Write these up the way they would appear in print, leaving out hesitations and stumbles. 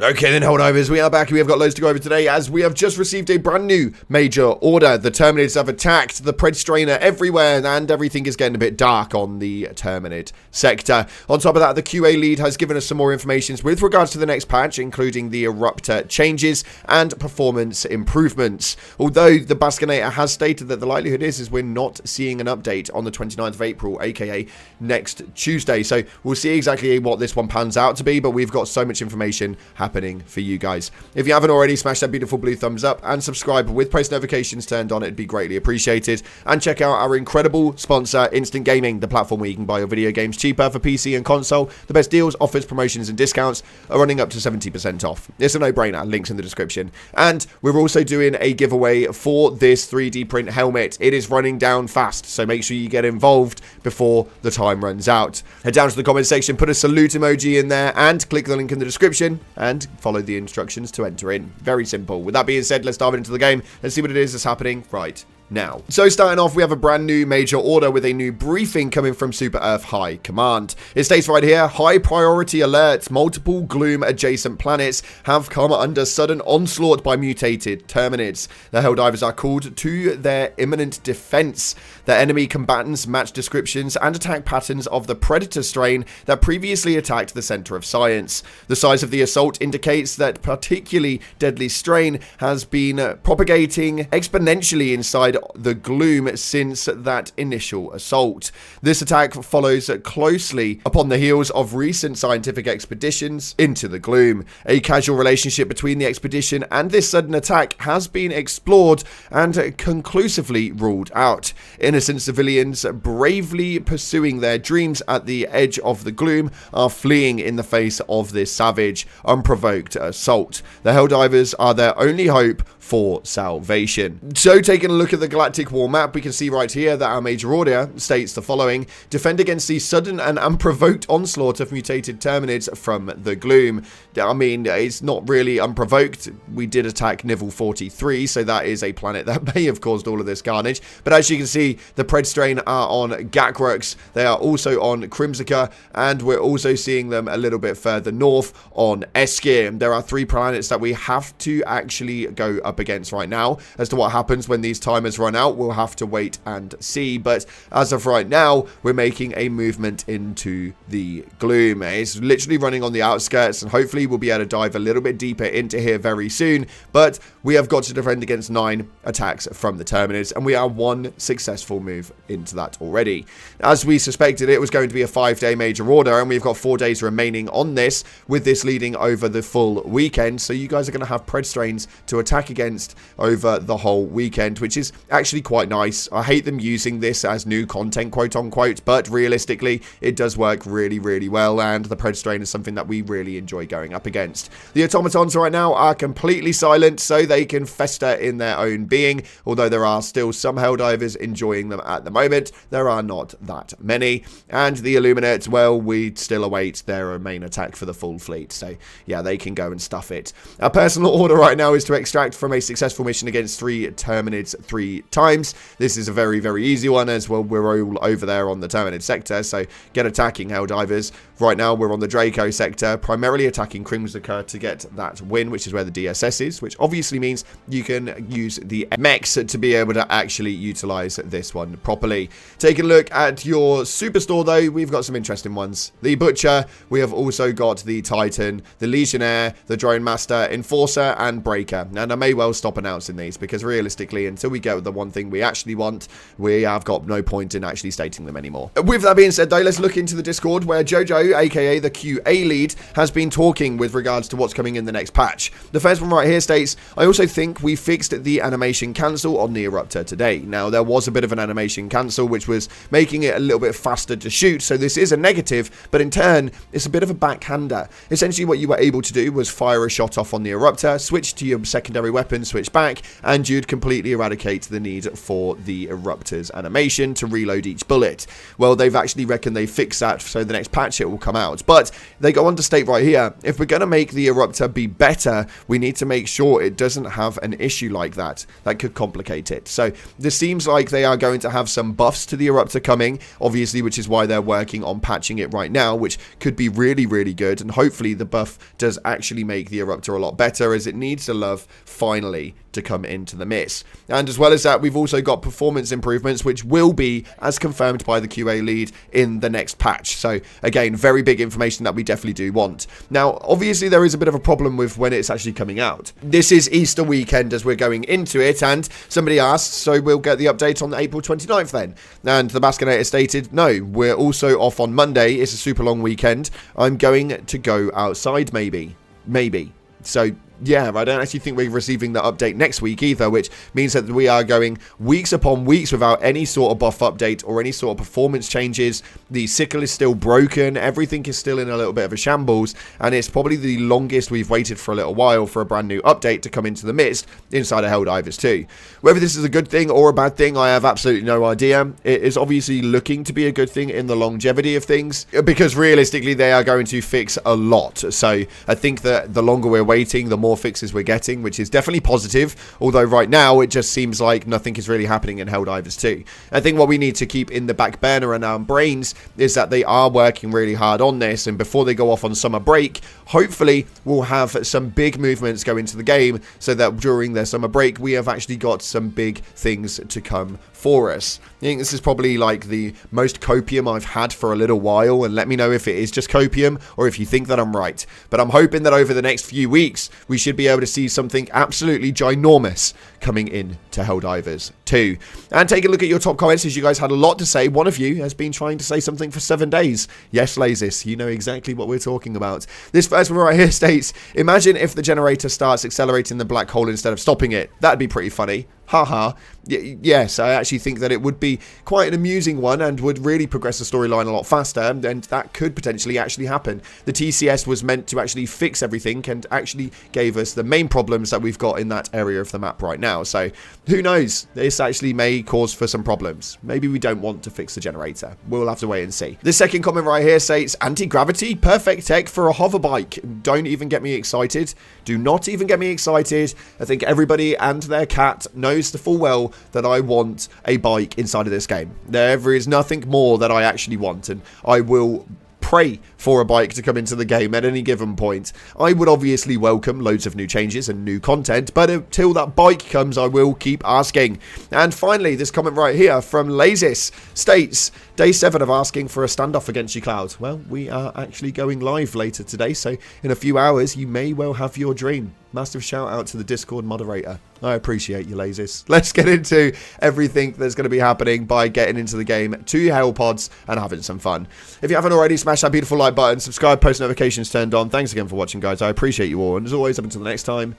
Okay then, Helldivers, we are back and we have got loads to go over today as we have just received a brand new major order. The Terminates have attacked the Pred Strainer everywhere and everything is getting a bit dark on the Terminate sector. On top of that, the QA lead has given us some more information with regards to the next patch, including the Eruptor changes and performance improvements. Although the Baskinator has stated that the likelihood is we're not seeing an update on the 29th of April, aka next Tuesday. So we'll see exactly what this one pans out to be, but we've got so much information happening for you guys. If you haven't already, smash that beautiful blue thumbs up and subscribe with post notifications turned on. It'd be greatly appreciated. And check out our incredible sponsor, Instant Gaming, the platform where you can buy your video games cheaper for PC and console. The best deals, offers, promotions and discounts are running up to 70% off. It's a no-brainer. Links in the description. And we're also doing a giveaway for this 3D print helmet. It is running down fast, so make sure you get involved before the time runs out. Head down to the comment section, put a salute emoji in there, and click the link in the description and follow the instructions to enter in. Very simple. With that being said, let's dive into the game and see what it is that's happening right now. So starting off, we have a brand new major order with a new briefing coming from Super Earth High Command. It states right here, high priority alerts, multiple Gloom adjacent planets have come under sudden onslaught by mutated Terminates. The Helldivers are called to their imminent defense. The enemy combatants match descriptions and attack patterns of the Predator strain that previously attacked the center of science. The size of the assault indicates that particularly deadly strain has been propagating exponentially inside the Gloom since that initial assault. This attack follows closely upon the heels of recent scientific expeditions into the Gloom. A casual relationship between the expedition and this sudden attack has been explored and conclusively ruled out. Innocent civilians bravely pursuing their dreams at the edge of the Gloom are fleeing in the face of this savage, unprovoked assault. The Helldivers are their only hope for salvation. So taking a look at the galactic war map, we can see right here that our major order states the following: defend against the sudden and unprovoked onslaught of mutated Terminates from the Gloom. I mean, it's not really unprovoked. We did attack Nivell 43, so that is a planet that may have caused all of this carnage. But as you can see, the Pred Strain are on Gakrux, they are also on Crimsica, and we're also seeing them a little bit further north on Eskir. There are 3 planets that we have to actually go up against right now. As to what happens when these timers run out, we'll have to wait and see, but as of right now, we're making a movement into the Gloom. It's literally running on the outskirts, and hopefully we'll be able to dive a little bit deeper into here very soon, but we have got to defend against 9 attacks from the Terminators, and we are 1 successful move into that already. As we suspected, it was going to be a 5-day major order, and we've got 4 days remaining on this, with this leading over the full weekend, so you guys are going to have Pred Strains to attack against over the whole weekend, which is actually quite nice. I hate them using this as new content, quote unquote, but realistically it does work really well, and the Pred Strain is something that we really enjoy going up against. The automatons right now are completely silent, so they can fester in their own being. Although there are still some Helldivers enjoying them at the moment, there are not that many. And the Illuminates, well, we still await their main attack for the full fleet, so yeah, they can go and stuff it. Our personal order right now is to extract from a successful mission against 3 Terminates 3 times. This is a very easy one, as well we're all over there on the Terminate sector, so get attacking, Helldivers. Right now we're on the Draco sector, primarily attacking Crimsica to get that win, which is where the DSS is, which obviously means you can use the mechs to be able to actually utilize this one properly. Taking a look at your superstore though, we've got some interesting ones. The Butcher, we have also got the Titan, the Legionnaire, the Drone Master, Enforcer and Breaker, and I may well stop announcing these because realistically, until we get the one thing we actually want, we have got no point in actually stating them anymore. With that being said though, let's look into the Discord where Jojo, aka the QA lead, has been talking with regards to what's coming in the next patch. The first one right here states, I also think we fixed the animation cancel on the Eruptor today. Now there was a bit of an animation cancel which was making it a little bit faster to shoot, so this is a negative, but in turn it's a bit of a backhander. Essentially what you were able to do was fire a shot off on the Eruptor, switch to your secondary weapon, switch back, and you'd completely eradicate the need for the Eruptor's animation to reload each bullet. Well, they've actually reckoned they fixed that, so the next patch it will come out. But they go on to state right here, if we're going to make the Eruptor be better, we need to make sure it doesn't have an issue like that. That could complicate it. So this seems like they are going to have some buffs to the Eruptor coming, obviously, which is why they're working on patching it right now, which could be really, really good. And hopefully the buff does actually make the Eruptor a lot better, as it needs the love finally to come into the mist. And as well as that, we've also got performance improvements, which will be, as confirmed by the QA lead, in the next patch. So again, very big information that we definitely do want. Now, obviously there is a bit of a problem with when it's actually coming out. This is Easter weekend as we're going into it, and somebody asked, so we'll get the update on April 29th then? And the Baskinator stated, no, we're also off on Monday. It's a super long weekend. I'm going to go outside maybe. So yeah, I don't actually think we're receiving the update next week either, which means that we are going weeks upon weeks without any sort of buff update or any sort of performance changes. The sickle is still broken, everything is still in a little bit of a shambles, and it's probably the longest we've waited for a little while for a brand new update to come into the mist inside of Helldivers 2. Whether this is a good thing or a bad thing, I have absolutely no idea. It is obviously looking to be a good thing in the longevity of things, because realistically they are going to fix a lot. So I think that the longer we're waiting, the more fixes we're getting, which is definitely positive, although right now it just seems like nothing is really happening in Helldivers 2. I think what we need to keep in the back burner in our brains is that they are working really hard on this, and before they go off on summer break, hopefully we'll have some big movements go into the game, so that during their summer break we have actually got some big things to come for us. I think this is probably like the most copium I've had for a little while, and let me know if it is just copium or if you think that I'm right. But I'm hoping that over the next few weeks we should be able to see something absolutely ginormous coming in to Helldivers 2. And take a look at your top comments, as you guys had a lot to say. One of you has been trying to say something for 7 days. Yes, Lazis, you know exactly what we're talking about. This first one right here states, imagine if the generator starts accelerating the black hole instead of stopping it. That'd be pretty funny. Haha. Yes, I actually think that it would be quite an amusing one and would really progress the storyline a lot faster, and that could potentially actually happen. The TCS was meant to actually fix everything and actually gave us the main problems that we've got in that area of the map right now. So who knows? This actually may cause for some problems. Maybe we don't want to fix the generator. We'll have to wait and see. The second comment right here states, anti-gravity, perfect tech for a hover bike. Don't even get me excited. Do not even get me excited. I think everybody and their cat knows the full well that I want a bike inside of this game. There is nothing more that I actually want, and I will pray for a bike to come into the game at any given point. I would obviously welcome loads of new changes and new content, but until that bike comes, I will keep asking. And finally, this comment right here from Lazis states, day 7 of asking for a standoff against you, Cloud. Well, we are actually going live later today, so in a few hours you may well have your dream. Massive shout out to the Discord moderator. I appreciate you, Lazis. Let's get into everything that's going to be happening by getting into the game, 2 Hell Pods, and having some fun. If you haven't already, smash that beautiful like button, subscribe, post notifications turned on. Thanks again for watching, guys. I appreciate you all. And as always, up until the next time,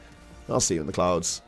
I'll see you in the clouds.